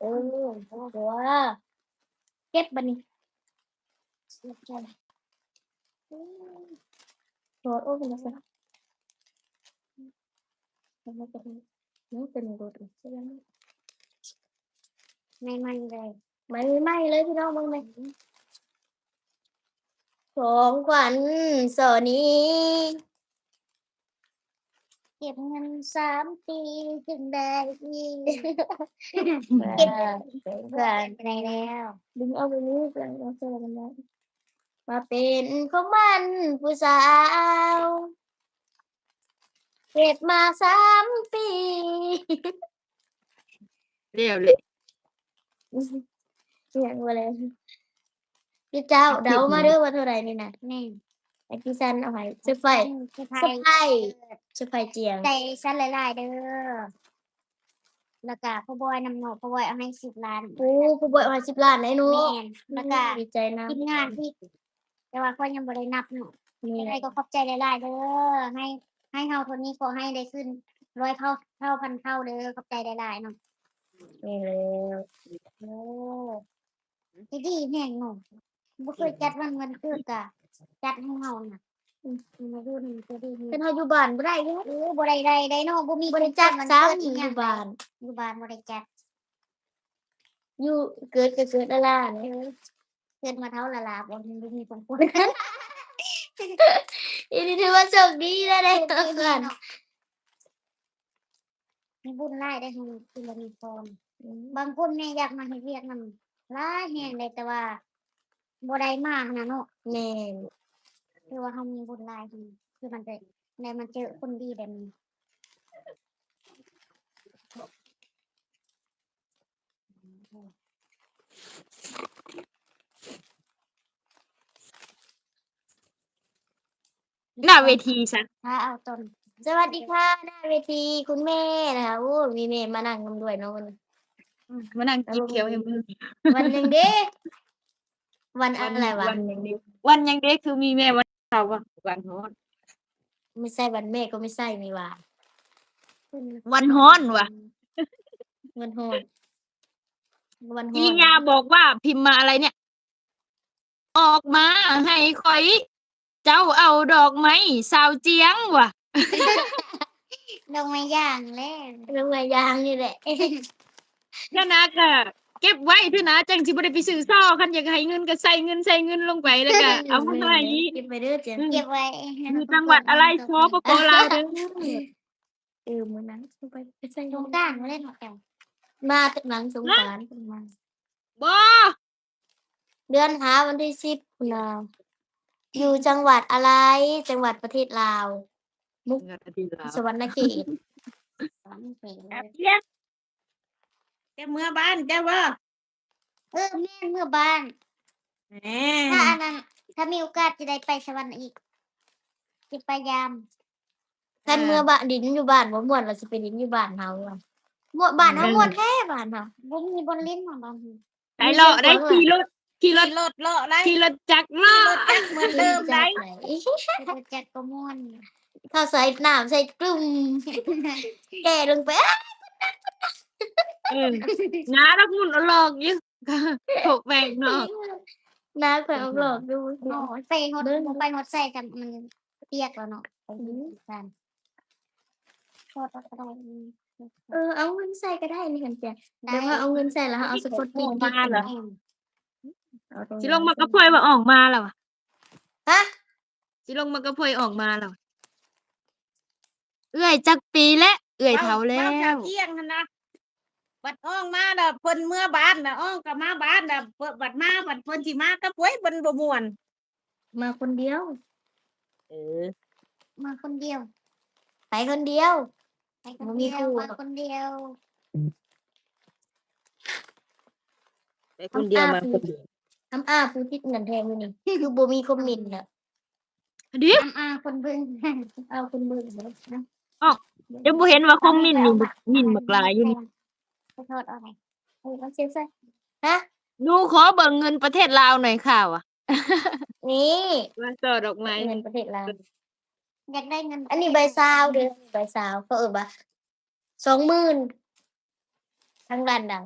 ตัวเก็บบัดนี้ตัวโอ้เป็นจังซั่นมันเป็นรถใช่ไหมไม่เลยไม่เลยพี่น้องเบิ่งแม่ของขวัญโซนี้เก็บเงิน3 ปีถึงได้อีกเก็บกันไปแล้วดึงเอาไปนี้กันเอาเจอกันแล้วมาเป็นของมันผู้สาวเก็บมา3 ปี เรียวเลย อย่างว่าเลยพี่เจ้าเดามาเด้อว่าเท่าไหร่นี่นะนี่ไอ้พี่ซันเอาไว้เซอร์ไพรส์เจียงใจซันหลายๆเด้อแล้วก็พ่อบอยนำหนูพ่อบอยเอาให้10 ล้านโอ้พ่อบอยเอาให้10 ล้านเลยหนูแม่นแล้วก็ดีใจนะทีมงานที่แต่ว่าก็ยังบ่ได้นับเนาะยังไงก็ขอบใจหลายๆเด้อให้เฮาคนนี้ขอให้ได้ขึ้น100 เท่าพันเท่าเด้อขอบใจหลายๆเนาะนี่แล้วโอ้ดีแม่งเนาะบ่เคยจัดวันเกิดก็จัดให้เฮาน่ะมาดูนี่ก็ดีเป็นเฮาอยู่บ้านบ่ได้เด้อบ่ได้เนาะบ่มีบ่ได้จัดซ้ำอยู่บ้านบ่ได้จัดอยู่เกิดก็เกิดละล่ะเกิดมาเท่าละล่ะบ่มีของคนอีนี่ถือว่าโชคดีแล้วได้เกิดมีบุญหลายได้เฮาคือบ่มีพรบางคนเนี่ยอยากมาเฮ็ดเวียกนำหลายแฮงได้แต่ว่าบ่ได้มาหั่นน่ะเนาะแม่นคือว่าเฮามีบุญหลายคือมันจะได้มาเจอคนดีแบบนี้หน้าเวทีซะ เอาต้นสวัสดีค่ะหน้าเวทีคุณแม่นะคะโอ้มีแม่มานั่งนำด้วยเนาะวันนี้ มานั่งกินเขียวให้มึง วันหยังเด้วันอะไรวะ วันยังเด็กวันยังเด็กคือมีแม่วันเสาร์วันฮ้อน ไม่ใช่วันแม่ก็ไม่ใช่มีว่า วันฮ้อนว่ะ วันโหดวันโห อี ด ญาบอกว่าพิมพ์มาอะไรเนี่ย ออกมาให้ข่อย เจ้าเอาดอกไม้สาวเจียงว่ะ ดอกไม้ย่างแล้ดอกไม้ย่างนี่แหละ ถ้านะก็เก็บไว้เถอะนะจังสิบ่ได้ไปซื้อซ้อคันอยากให้เงินก็ใส่เงินลงไปแล้วก็เอามาให้ เก็บไปเด้อจ้ะเก็บไว้ อยู่จังหวัดอะไรสปปลาวเด้อ มื้อนั้นไปใส่สงกรานต์มาเล่นหอกมาจากหลังสงกรานต์ขึ้นมา บ่ เดือนหาวันที่10พุ่นน่ะอยู่จังหวัดอะไร จังหวัดประเทศลาว มุกสวรรณเขต เจียงแกเมื่อบ้านแกบ่ แม่นเมื่อบ้าน แหม ถ้าอันนั้นถ้ามีโอกาสจะได้ไปสวรรค์อีกสิไปยามคันเมื่อบ้านดินอยู่บ้านบ่ม่วนเราสิไปดินอยู่บ้านเฮาอะม่วนบ้านเฮาม่วนแท้บ้านเฮาบ่มีบนลิ้นของบ้านเฮา ได้เลาะได้ขี่รถ เลาะได้ ขี่รถจักรเลาะ เหมือนเดิมได้ จักก็ม่วนถ้าใส่น้ำใส่กลุ่มแก่ลงไป เออน้ารักมุ่นเอาหลอกอยู่ ถกแบกเนาะ น้าข่อยเอาหลอกดูเนาะใส่ฮอดไปฮอดใส่กันมันเปียกแล้วเนาะไปกันทอดก็ได้เอาเงินใส่ก็ได้นี่กันจ้ะแต่ว่าเอาเงินใส่แล้วเอาสะกดปิดมาเหรอ สิลงมากระพวยว่าออกมาแล้วอะ ฮะ สิลงมากระพวยออกมาแล้วอะเอื้อยจักปีแล้วเอื้อยเฒ่าแล้ เจ้าว เที่ยงหั่นนะบัดอ้องมาน่ะเพิ่นเมื่อบ้านน่ะอ้องก็มาบ้านน่ะบัดมาบัดเพิ่นสิมาก็ป่วยเพิ่นบ่ม่วน มาคนเดียว เออ มาคนเดียว ไปคนเดียวไปคนเดียวมาคนเดียว ไปคนเดียวมาคนเดียว ผู้ที่เงินแทงอยู่นี่คือบ่มีคอมเมนต์น่ะ ดิ คนเบิ่งเอาคนเบิ่งนะ เดี๋ยวบ่เห็นว่าคอมเมนต์นี่มินบักหลายอยู่นี่ ขอโทษเอาไหนเอาเซ็นใส่ฮะ หนูขอเบิ่งเงินประเทศลาวหน่อยค่ะว่ะ นี่ มาต่อดอกไม้ เงินประเทศลาวอยากได้เงินอันนี้ใบซาวเด้อใบซาวเขาว่า20,000ทางร้านดัง